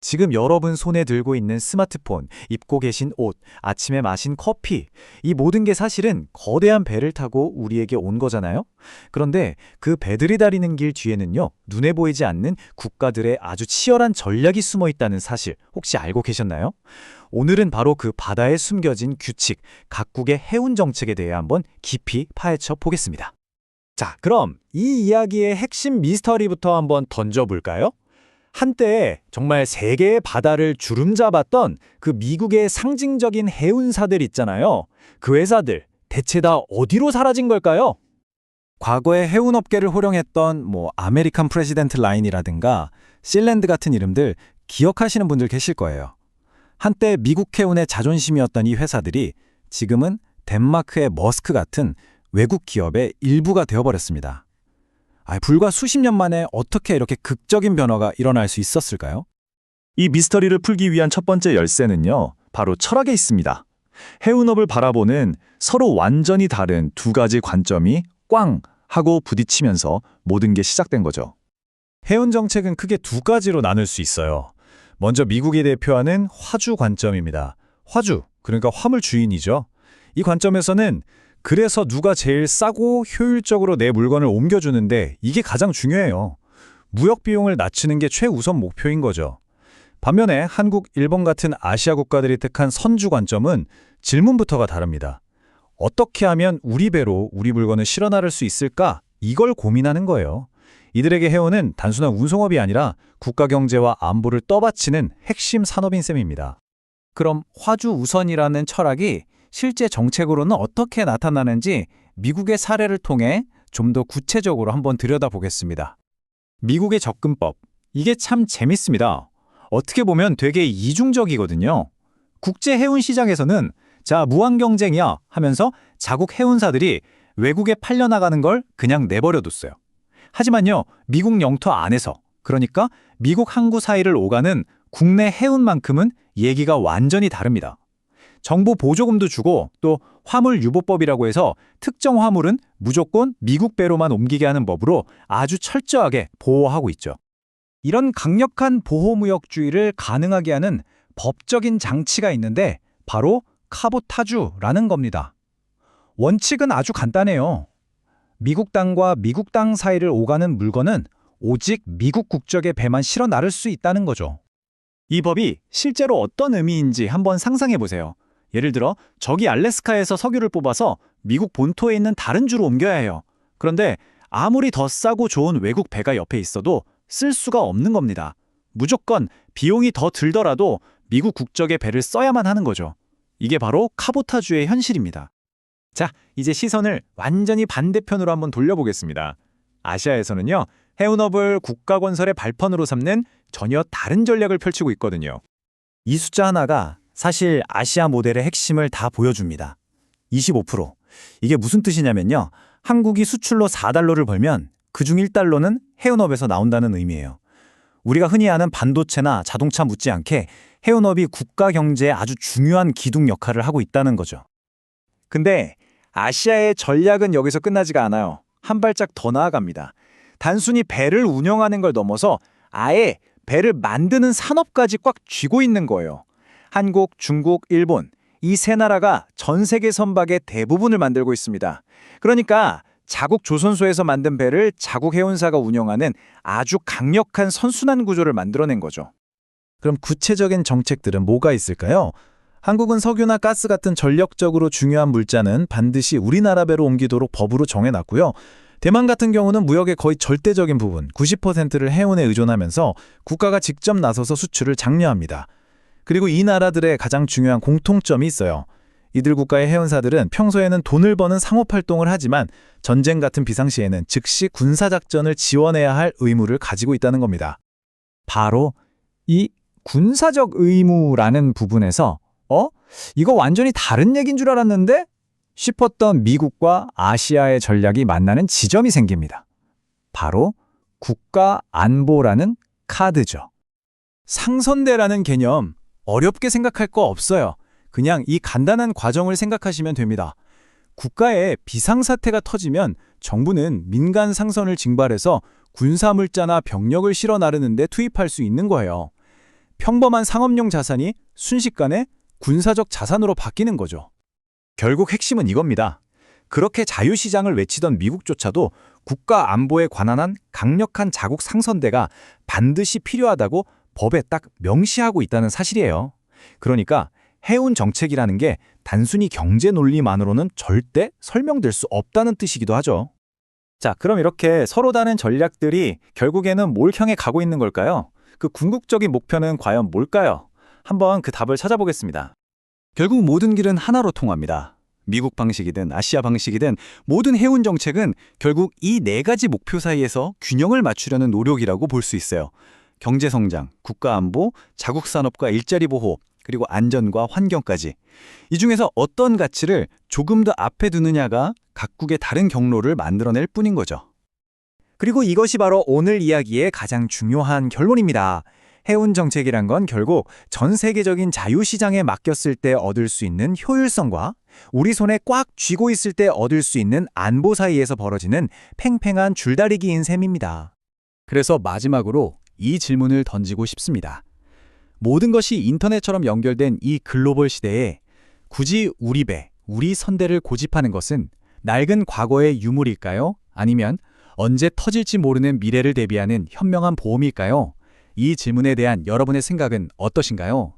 지금 여러분 손에 들고 있는 스마트폰, 입고 계신 옷, 아침에 마신 커피, 이 모든 게 사실은 거대한 배를 타고 우리에게 온 거잖아요? 그런데 그 배들이 다니는 길 뒤에는요, 눈에 보이지 않는 국가들의 아주 치열한 전략이 숨어 있다는 사실 혹시 알고 계셨나요? 오늘은 바로 그 바다에 숨겨진 규칙, 각국의 해운 정책에 대해 한번 깊이 파헤쳐 보겠습니다. 자, 그럼 이 이야기의 핵심 미스터리부터 한번 던져볼까요? 한때 정말 세계의 바다를 주름잡았던 그 미국의 상징적인 해운사들 있잖아요. 그 회사들 대체 다 어디로 사라진 걸까요? 과거에 해운업계를 호령했던 아메리칸 프레지던트 라인이라든가 실랜드 같은 이름들 기억하시는 분들 계실 거예요. 한때 미국 해운의 자존심이었던 이 회사들이 지금은 덴마크의 머스크 같은 외국 기업의 일부가 되어버렸습니다. 불과 수십 년 만에 어떻게 이렇게 극적인 변화가 일어날 수 있었을까요? 이 미스터리를 풀기 위한 첫 번째 열쇠는요, 바로 철학에 있습니다. 해운업을 바라보는 서로 완전히 다른 두 가지 관점이 꽝 하고 부딪히면서 모든 게 시작된 거죠. 해운 정책은 크게 두 가지로 나눌 수 있어요. 먼저 미국이 대표하는 화주 관점입니다. 화주, 그러니까 화물 주인이죠. 이 관점에서는 그래서 누가 제일 싸고 효율적으로 내 물건을 옮겨주는데 이게 가장 중요해요. 무역 비용을 낮추는 게 최우선 목표인 거죠. 반면에 한국, 일본 같은 아시아 국가들이 택한 선주 관점은 질문부터가 다릅니다. 어떻게 하면 우리 배로 우리 물건을 실어 나를 수 있을까? 이걸 고민하는 거예요. 이들에게 해운은 단순한 운송업이 아니라 국가 경제와 안보를 떠받치는 핵심 산업인 셈입니다. 그럼 화주 우선이라는 철학이 실제 정책으로는 어떻게 나타나는지 미국의 사례를 통해 좀 더 구체적으로 한번 들여다보겠습니다. 미국의 접근법, 이게 참 재밌습니다. 어떻게 보면 되게 이중적이거든요. 국제 해운 시장에서는 자, 무한 경쟁이야 하면서 자국 해운사들이 외국에 팔려나가는 걸 그냥 내버려뒀어요. 하지만요, 미국 영토 안에서, 그러니까 미국 항구 사이를 오가는 국내 해운만큼은 얘기가 완전히 다릅니다. 정부 보조금도 주고 또 화물유보법이라고 해서 특정 화물은 무조건 미국 배로만 옮기게 하는 법으로 아주 철저하게 보호하고 있죠. 이런 강력한 보호무역주의를 가능하게 하는 법적인 장치가 있는데 바로 카보타주라는 겁니다. 원칙은 아주 간단해요. 미국 땅과 미국 땅 사이를 오가는 물건은 오직 미국 국적의 배만 실어 나를 수 있다는 거죠. 이 법이 실제로 어떤 의미인지 한번 상상해 보세요. 예를 들어 저기 알래스카에서 석유를 뽑아서 미국 본토에 있는 다른 주로 옮겨야 해요. 그런데 아무리 더 싸고 좋은 외국 배가 옆에 있어도 쓸 수가 없는 겁니다. 무조건 비용이 더 들더라도 미국 국적의 배를 써야만 하는 거죠. 이게 바로 카보타주의 현실입니다. 자, 이제 시선을 완전히 반대편으로 한번 돌려보겠습니다. 아시아에서는요, 해운업을 국가 건설의 발판으로 삼는 전혀 다른 전략을 펼치고 있거든요. 이 숫자 하나가 사실 아시아 모델의 핵심을 다 보여줍니다. 25%. 이게 무슨 뜻이냐면요. 한국이 수출로 4달러를 벌면 그중 1달러는 해운업에서 나온다는 의미예요. 우리가 흔히 아는 반도체나 자동차 못지않게 해운업이 국가 경제에 아주 중요한 기둥 역할을 하고 있다는 거죠. 근데 아시아의 전략은 여기서 끝나지가 않아요. 한 발짝 더 나아갑니다. 단순히 배를 운영하는 걸 넘어서 아예 배를 만드는 산업까지 꽉 쥐고 있는 거예요. 한국, 중국, 일본, 이 세 나라가 전 세계 선박의 대부분을 만들고 있습니다. 그러니까 자국 조선소에서 만든 배를 자국 해운사가 운영하는 아주 강력한 선순환 구조를 만들어낸 거죠. 그럼 구체적인 정책들은 뭐가 있을까요? 한국은 석유나 가스 같은 전력적으로 중요한 물자는 반드시 우리나라 배로 옮기도록 법으로 정해놨고요. 대만 같은 경우는 무역의 거의 절대적인 부분, 90%를 해운에 의존하면서 국가가 직접 나서서 수출을 장려합니다. 그리고 이 나라들의 가장 중요한 공통점이 있어요. 이들 국가의 해운사들은 평소에는 돈을 버는 상업활동을 하지만 전쟁 같은 비상시에는 즉시 군사작전을 지원해야 할 의무를 가지고 있다는 겁니다. 바로 이 군사적 의무라는 부분에서 이거 완전히 다른 얘기인 줄 알았는데? 싶었던 미국과 아시아의 전략이 만나는 지점이 생깁니다. 바로 국가 안보라는 카드죠. 상선대라는 개념 어렵게 생각할 거 없어요. 그냥 이 간단한 과정을 생각하시면 됩니다. 국가에 비상사태가 터지면 정부는 민간 상선을 징발해서 군사물자나 병력을 실어 나르는 데 투입할 수 있는 거예요. 평범한 상업용 자산이 순식간에 군사적 자산으로 바뀌는 거죠. 결국 핵심은 이겁니다. 그렇게 자유시장을 외치던 미국조차도 국가 안보에 관한 한 강력한 자국 상선대가 반드시 필요하다고 법에 딱 명시하고 있다는 사실이에요. 그러니까 해운 정책이라는 게 단순히 경제 논리만으로는 절대 설명될 수 없다는 뜻이기도 하죠. 자, 그럼 이렇게 서로 다른 전략들이 결국에는 뭘 향해 가고 있는 걸까요? 그 궁극적인 목표는 과연 뭘까요? 한번 그 답을 찾아보겠습니다. 결국 모든 길은 하나로 통합니다. 미국 방식이든 아시아 방식이든 모든 해운 정책은 결국 이 네 가지 목표 사이에서 균형을 맞추려는 노력이라고 볼 수 있어요. 경제 성장, 국가 안보, 자국 산업과 일자리 보호, 그리고 안전과 환경까지. 이 중에서 어떤 가치를 조금 더 앞에 두느냐가 각국의 다른 경로를 만들어낼 뿐인 거죠. 그리고 이것이 바로 오늘 이야기의 가장 중요한 결론입니다. 해운 정책이란 건 결국 전 세계적인 자유시장에 맡겼을 때 얻을 수 있는 효율성과 우리 손에 꽉 쥐고 있을 때 얻을 수 있는 안보 사이에서 벌어지는 팽팽한 줄다리기인 셈입니다. 그래서 마지막으로 이 질문을 던지고 싶습니다. 모든 것이 인터넷처럼 연결된 이 글로벌 시대에 굳이 우리 배, 우리 선대를 고집하는 것은 낡은 과거의 유물일까요? 아니면 언제 터질지 모르는 미래를 대비하는 현명한 보험일까요? 이 질문에 대한 여러분의 생각은 어떠신가요?